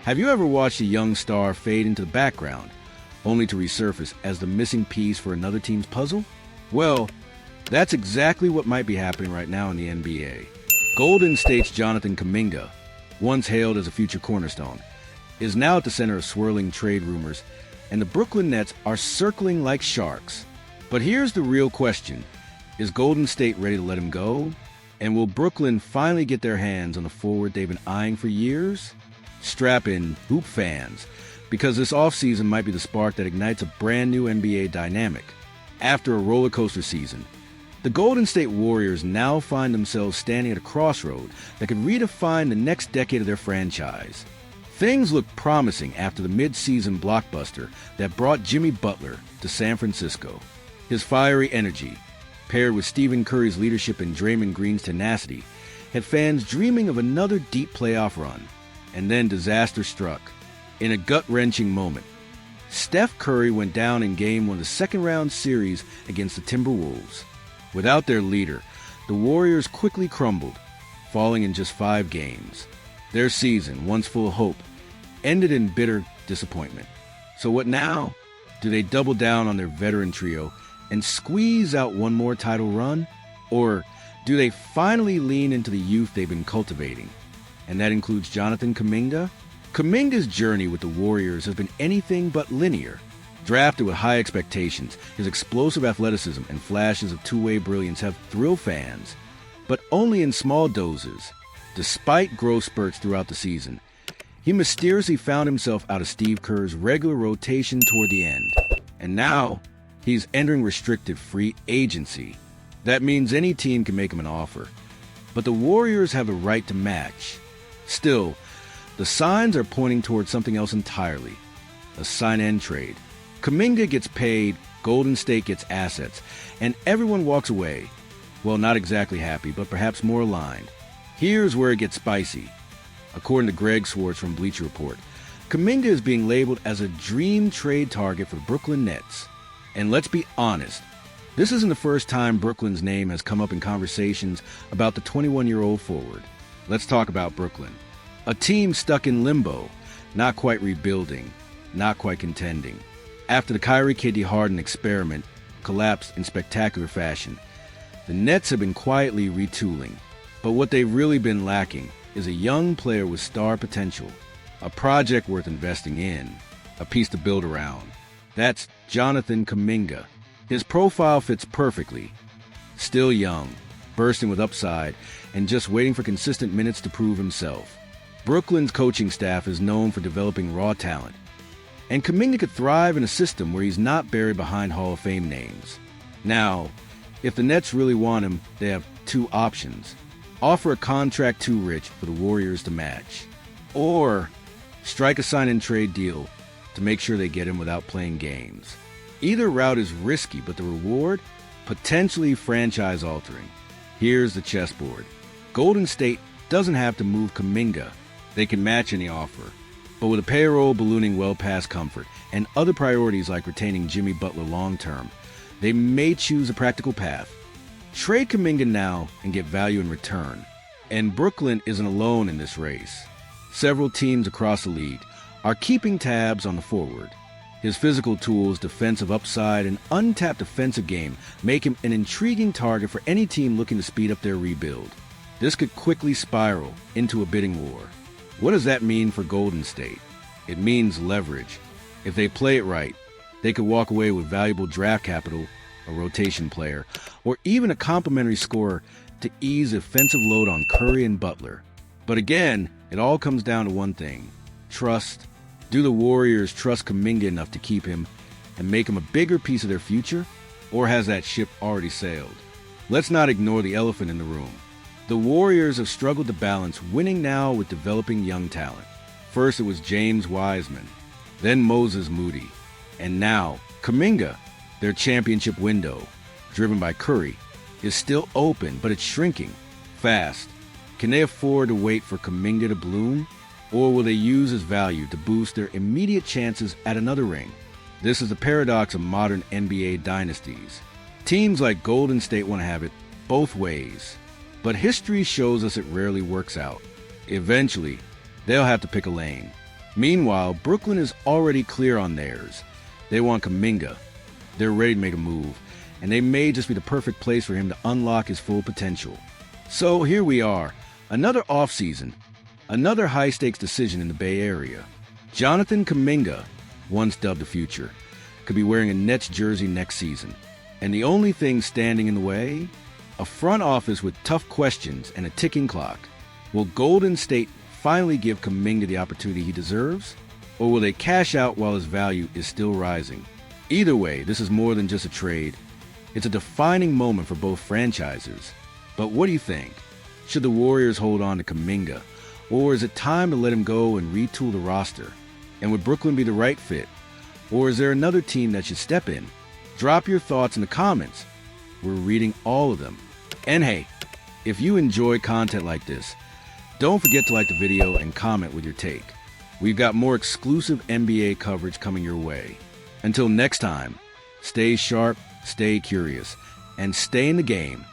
Have you ever watched a young star fade into the background, only to resurface as the missing piece for another team's puzzle? Well, that's exactly what might be happening right now in the NBA. Golden State's Jonathan Kuminga, once hailed as a future cornerstone, is now at the center of swirling trade rumors, and the Brooklyn Nets are circling like sharks. But here's the real question. Is Golden State ready to let him go? And will Brooklyn finally get their hands on the forward they've been eyeing for years? Strap in, hoop fans, because this offseason might be the spark that ignites a brand new NBA dynamic. After a roller coaster season, the Golden State Warriors now find themselves standing at a crossroad that could redefine the next decade of their franchise. Things look promising after the mid-season blockbuster that brought Jimmy Butler to San Francisco. His fiery energy, paired with Stephen Curry's leadership and Draymond Green's tenacity, had fans dreaming of another deep playoff run. And then disaster struck. In a gut-wrenching moment, Steph Curry went down in Game 1 of the second-round series against the Timberwolves. Without their leader, the Warriors quickly crumbled, falling in just 5 games. Their season, once full of hope, ended in bitter disappointment. So what now? Do they double down on their veteran trio and squeeze out one more title run? Or do they finally lean into the youth they've been cultivating? And that includes Jonathan Kuminga? Kuminga's journey with the Warriors has been anything but linear. Drafted with high expectations, his explosive athleticism and flashes of two-way brilliance have thrilled fans, but only in small doses. Despite growth spurts throughout the season, he mysteriously found himself out of Steve Kerr's regular rotation toward the end. And now, he's entering restricted free agency. That means any team can make him an offer. But the Warriors have the right to match. Still, the signs are pointing towards something else entirely. A sign-and trade. Kuminga gets paid, Golden State gets assets, and everyone walks away. Well, not exactly happy, but perhaps more aligned. Here's where it gets spicy. According to Greg Swartz from Bleacher Report, Kuminga is being labeled as a dream trade target for the Brooklyn Nets. And let's be honest, this isn't the first time Brooklyn's name has come up in conversations about the 21-year-old forward. Let's talk about Brooklyn. A team stuck in limbo, not quite rebuilding, not quite contending. After the Kyrie KD Harden experiment collapsed in spectacular fashion, the Nets have been quietly retooling. But what they've really been lacking is a young player with star potential, a project worth investing in, a piece to build around. That's Jonathan Kuminga. His profile fits perfectly. Still young, bursting with upside, and just waiting for consistent minutes to prove himself. Brooklyn's coaching staff is known for developing raw talent, and Kuminga could thrive in a system where he's not buried behind Hall of Fame names. Now, if the Nets really want him, they have 2 options. Offer a contract too rich for the Warriors to match, or strike a sign-and-trade deal to make sure they get him without playing games. Either route is risky, but the reward? Potentially franchise-altering. Here's the chessboard. Golden State doesn't have to move Kuminga. They can match any offer. But with a payroll ballooning well past comfort and other priorities like retaining Jimmy Butler long-term, they may choose a practical path. Trade Kuminga now and get value in return. And Brooklyn isn't alone in this race. Several teams across the league are keeping tabs on the forward. His physical tools, defensive upside, and untapped offensive game make him an intriguing target for any team looking to speed up their rebuild. This could quickly spiral into a bidding war. What does that mean for Golden State? It means leverage. If they play it right, they could walk away with valuable draft capital, a rotation player, or even a complimentary scorer to ease the offensive load on Curry and Butler. But again, it all comes down to one thing: trust. Do the Warriors trust Kuminga enough to keep him and make him a bigger piece of their future? Or has that ship already sailed? Let's not ignore the elephant in the room. The Warriors have struggled to balance winning now with developing young talent. First it was James Wiseman, then Moses Moody, and now Kuminga. Their championship window, driven by Curry, is still open, but it's shrinking fast. Can they afford to wait for Kuminga to bloom? Or will they use his value to boost their immediate chances at another ring? This is the paradox of modern NBA dynasties. Teams like Golden State want to have it both ways, but history shows us it rarely works out. Eventually, they'll have to pick a lane. Meanwhile, Brooklyn is already clear on theirs. They want Kuminga. They're ready to make a move, and they may just be the perfect place for him to unlock his full potential. So here we are, another offseason, another high-stakes decision in the Bay Area. Jonathan Kuminga, once dubbed the future, could be wearing a Nets jersey next season. And the only thing standing in the way? A front office with tough questions and a ticking clock. Will Golden State finally give Kuminga the opportunity he deserves? Or will they cash out while his value is still rising? Either way, this is more than just a trade. It's a defining moment for both franchises. But what do you think? Should the Warriors hold on to Kuminga? Or is it time to let him go and retool the roster? And would Brooklyn be the right fit? Or is there another team that should step in? Drop your thoughts in the comments. We're reading all of them. And hey, if you enjoy content like this, don't forget to like the video and comment with your take. We've got more exclusive NBA coverage coming your way. Until next time, stay sharp, stay curious, and stay in the game.